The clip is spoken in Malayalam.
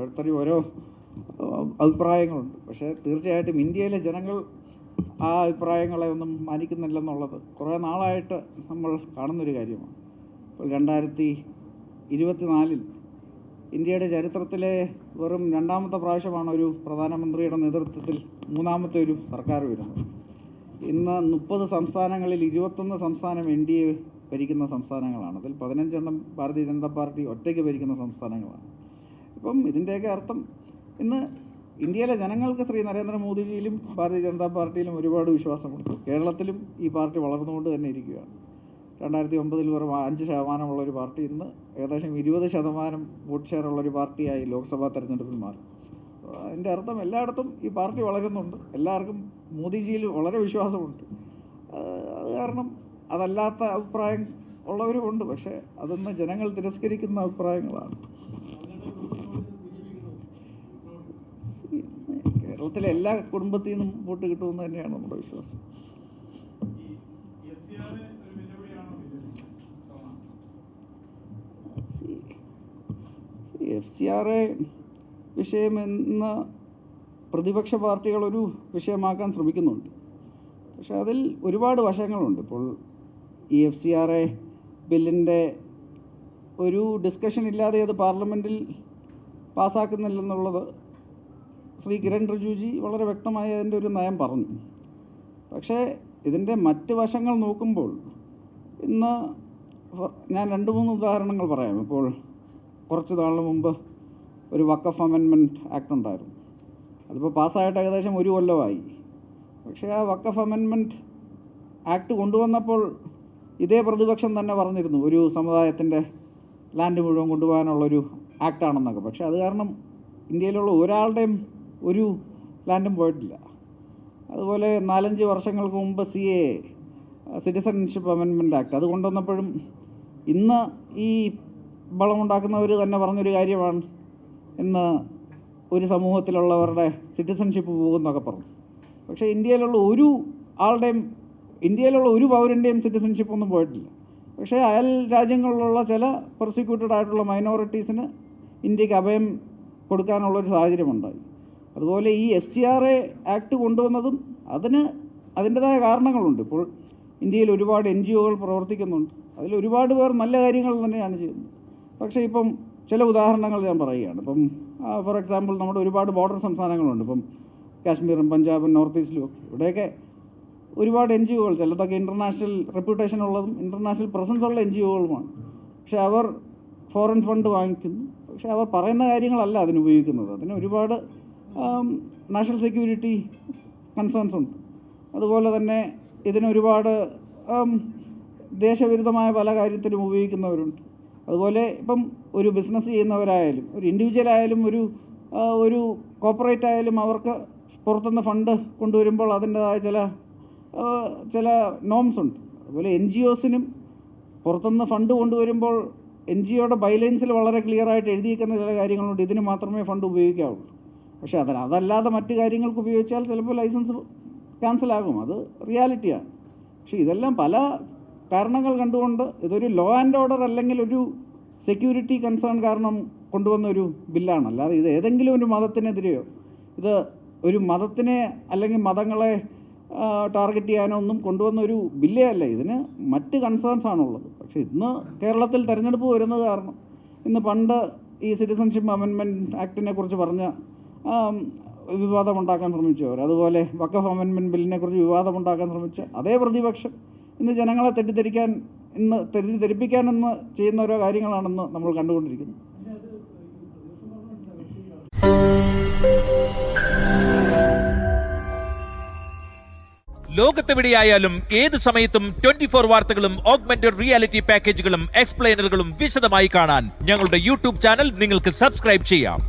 ഓരോരുത്തരും ഓരോ അഭിപ്രായങ്ങളുണ്ട്. പക്ഷേ തീർച്ചയായിട്ടും ഇന്ത്യയിലെ ജനങ്ങൾ ആ അഭിപ്രായങ്ങളെ ഒന്നും മാനിക്കുന്നില്ലെന്നുള്ളത് കുറേ നാളായിട്ട് നമ്മൾ കാണുന്നൊരു കാര്യമാണ്. ഇപ്പോൾ 2024 ഇന്ത്യയുടെ ചരിത്രത്തിലെ വെറും രണ്ടാമത്തെ പ്രാവശ്യമാണ് ഒരു പ്രധാനമന്ത്രിയുടെ നേതൃത്വത്തിൽ മൂന്നാമത്തെ ഒരു സർക്കാർ വരുന്നത്. ഇന്ന് 30 സംസ്ഥാനങ്ങളിൽ 21 സംസ്ഥാനം NDA ഭരിക്കുന്ന സംസ്ഥാനങ്ങളാണ്. അതിൽ 15 ഭാരതീയ ജനതാ പാർട്ടി ഒറ്റയ്ക്ക് ഭരിക്കുന്ന സംസ്ഥാനങ്ങളാണ്. ഇപ്പം ഇതിൻ്റെയൊക്കെ അർത്ഥം ഇന്ന് ഇന്ത്യയിലെ ജനങ്ങൾക്ക് ശ്രീ നരേന്ദ്രമോദിജിയിലും ഭാരതീയ ജനതാ പാർട്ടിയിലും ഒരുപാട് വിശ്വാസമുണ്ട്. കേരളത്തിലും ഈ പാർട്ടി വളർന്നുകൊണ്ട് തന്നെ ഇരിക്കുകയാണ്. 2009 വെറും 5% ഒരു പാർട്ടി ഇന്ന് ഏകദേശം 20% വോട്ട് ഷെയർ ഉള്ളൊരു പാർട്ടിയായി ലോക്സഭാ തെരഞ്ഞെടുപ്പിൽ മാറി. അതിൻ്റെ അർത്ഥം എല്ലായിടത്തും ഈ പാർട്ടി വളരുന്നുണ്ട്. എല്ലാവർക്കും മോദിജിയിൽ വളരെ വിശ്വാസമുണ്ട്. അത് കാരണം അതല്ലാത്ത അഭിപ്രായം ഉള്ളവരുമുണ്ട്. പക്ഷേ അതൊന്ന് ജനങ്ങൾ തിരസ്കരിക്കുന്ന അഭിപ്രായങ്ങളാണ്. കേരളത്തിലെ എല്ലാ കുടുംബത്തിൽ നിന്നും വോട്ട് കിട്ടുമെന്ന് തന്നെയാണ് നമ്മുടെ വിശ്വാസം. FCRA വിഷയം ഇന്ന് പ്രതിപക്ഷ പാർട്ടികൾ ഒരു വിഷയമാക്കാൻ ശ്രമിക്കുന്നുണ്ട്. പക്ഷെ അതിൽ ഒരുപാട് വശങ്ങളുണ്ട്. ഇപ്പോൾ ഈ FCRA ബില്ലിൻ്റെ ഒരു ഡിസ്കഷൻ ഇല്ലാതെ അത് പാർലമെൻറ്റിൽ പാസ്സാക്കുന്നില്ലെന്നുള്ളത് ശ്രീ കിരൺ റിജിജു വളരെ വ്യക്തമായി അതിൻ്റെ ഒരു നയം പറഞ്ഞു. പക്ഷേ ഇതിൻ്റെ മറ്റ് വശങ്ങൾ നോക്കുമ്പോൾ ഇന്ന് ഞാൻ 2-3 ഉദാഹരണങ്ങൾ പറയാം. ഇപ്പോൾ കുറച്ച് നാളിന് മുമ്പ് ഒരു വഖഫ് അമെൻമെൻറ്റ് ആക്ട് ഉണ്ടായിരുന്നു. അതിപ്പോൾ പാസ്സായിട്ട് ഏകദേശം 1 കൊല്ലമായി. പക്ഷേ ആ വഖഫ് അമെൻമെൻറ്റ് ആക്ട് കൊണ്ടുവന്നപ്പോൾ ഇതേ പ്രതിപക്ഷം തന്നെ പറഞ്ഞിരുന്നു ഒരു സമുദായത്തിൻ്റെ ലാൻഡ് മുഴുവൻ കൊണ്ടുപോകാനുള്ളൊരു ആക്ടാണെന്നൊക്കെ. പക്ഷേ അത് കാരണം ഇന്ത്യയിലുള്ള ഒരാളുടെയും ഒരു ലാൻഡും പോയിട്ടില്ല. അതുപോലെ 4-5 വർഷങ്ങൾക്ക് മുമ്പ് CAA സിറ്റിസൺഷിപ്പ് അമെൻമെൻറ്റ് ആക്ട് അത് കൊണ്ടുവന്നപ്പോഴും ഇന്ന് ഈ ബളമുണ്ടാക്കുന്നവർ തന്നെ പറഞ്ഞൊരു കാര്യമാണ് ഇന്ന് ഒരു സമൂഹത്തിലുള്ളവരുടെ സിറ്റിസൺഷിപ്പ് പോകുമെന്നൊക്കെ പറഞ്ഞു. പക്ഷേ ഇന്ത്യയിലുള്ള ഒരു പൗരൻ്റെയും സിറ്റിസൺഷിപ്പ് ഒന്നും പോയിട്ടില്ല. പക്ഷേ അയൽ രാജ്യങ്ങളിലുള്ള ചില പ്രോസിക്യൂട്ടഡ് ആയിട്ടുള്ള മൈനോറിറ്റീസിന് ഇന്ത്യക്ക് അഭയം കൊടുക്കാനുള്ളൊരു സാഹചര്യമുണ്ടായി. അതുപോലെ ഈ FCRA ആക്ട് കൊണ്ടുവന്നതും അതിൻ്റെതായ കാരണങ്ങളുണ്ട്. ഇപ്പോൾ ഇന്ത്യയിൽ ഒരുപാട് NGOകൾ പ്രവർത്തിക്കുന്നുണ്ട്. അതിൽ ഒരുപാട് പേർ നല്ല കാര്യങ്ങൾ തന്നെയാണ് ചെയ്യുന്നത്. പക്ഷേ ഇപ്പം ചില ഉദാഹരണങ്ങൾ ഞാൻ പറയുകയാണ്. ഇപ്പം ഫോർ എക്സാമ്പിൾ നമ്മുടെ ഒരുപാട് ബോർഡർ സംസ്ഥാനങ്ങളുണ്ട്. ഇപ്പം കാശ്മീറും പഞ്ചാബും നോർത്ത് ഈസ്റ്റിലും ഒക്കെ ഇവിടെയൊക്കെ ഒരുപാട് NGOകൾ ചിലതൊക്കെ ഇൻ്റർനാഷണൽ റെപ്യൂട്ടേഷൻ ഉള്ളതും ഇൻ്റർനാഷണൽ പ്രസൻസ് ഉള്ള NGOകളുമാണ്. പക്ഷേ അവർ ഫോറിൻ ഫണ്ട് വാങ്ങിക്കുന്നു. പക്ഷേ അവർ പറയുന്ന കാര്യങ്ങളല്ല അതിനുപയോഗിക്കുന്നത്. അതിന് ഒരുപാട് നാഷണൽ സെക്യൂരിറ്റി കൺസേൺസ് ഉണ്ട്. അതുപോലെ തന്നെ ഇതിനൊരുപാട് ദേശവിരുദ്ധമായ പല കാര്യത്തിലും ഉപയോഗിക്കുന്നവരുണ്ട്. അതുപോലെ ഇപ്പം ഒരു ബിസിനസ് ചെയ്യുന്നവരായാലും ഒരു ഇൻഡിവിജ്വലായാലും ഒരു കോർപ്പറേറ്റ് ആയാലും അവർക്ക് പുറത്തുനിന്ന് ഫണ്ട് കൊണ്ടുവരുമ്പോൾ അതിൻ്റെതായ ചില നോംസ് ഉണ്ട്. അതുപോലെ NGOസിനും പുറത്തുനിന്ന് ഫണ്ട് കൊണ്ടുവരുമ്പോൾ NGOയുടെ ബൈലൈൻസിൽ വളരെ ക്ലിയറായിട്ട് എഴുതിയിരിക്കുന്ന ചില കാര്യങ്ങളുണ്ട്. ഇതിന് മാത്രമേ ഫണ്ട് ഉപയോഗിക്കാവുള്ളൂ. പക്ഷേ അതല്ലാതെ മറ്റു കാര്യങ്ങൾക്ക് ഉപയോഗിച്ചാൽ ചിലപ്പോൾ ലൈസൻസ് ക്യാൻസലാകും. അത് റിയാലിറ്റിയാണ്. പക്ഷേ ഇതെല്ലാം പല കാരണങ്ങൾ കണ്ടുകൊണ്ട് ഇതൊരു ലോ ആൻഡ് ഓർഡർ അല്ലെങ്കിൽ ഒരു സെക്യൂരിറ്റി കൺസേൺ കാരണം കൊണ്ടുവന്ന ഒരു ബില്ലാണ്. അല്ലാതെ ഇത് ഏതെങ്കിലും ഒരു മതത്തിനെതിരെയോ ഇത് ഒരു മതത്തിനെ അല്ലെങ്കിൽ മതങ്ങളെ ടാർഗറ്റ് ചെയ്യാനോ ഒന്നും കൊണ്ടുവന്ന ഒരു ബില്ലേ അല്ല. ഇതിന് മറ്റ് കൺസേൺസ് ആണുള്ളത്. പക്ഷേ ഇന്ന് കേരളത്തിൽ തെരഞ്ഞെടുപ്പ് വരുന്നത് കാരണം ഇന്ന് പണ്ട് ഈ സിറ്റിസൺഷിപ്പ് അമെൻമെൻറ്റ് ആക്ടിനെ കുറിച്ച് പറഞ്ഞ വിവാദമുണ്ടാക്കാൻ ശ്രമിച്ചവർ, അതുപോലെ വഖഫ് അമെൻമെൻറ്റ് ബില്ലിനെ കുറിച്ച് വിവാദമുണ്ടാക്കാൻ ശ്രമിച്ച അതേ പ്രതിപക്ഷം ഇന്ന് ജനങ്ങളെ തെറ്റിദ്ധരിപ്പിക്കാനെന്ന് ചെയ്യുന്ന ഓരോ കാര്യങ്ങളാണെന്ന് നമ്മൾ കണ്ടുകൊണ്ടിരിക്കുന്നത്. ലോകത്തെവിടെയായാലും ഏത് സമയത്തും 24 വാർത്തകളും ഓഗ്മെന്റഡ് റിയാലിറ്റി പാക്കേജുകളും എക്സ്പ്ലെയിനറുകളും വിശദമായി കാണാൻ ഞങ്ങളുടെ YouTube ചാനൽ നിങ്ങൾക്ക് സബ്സ്ക്രൈബ് ചെയ്യാം.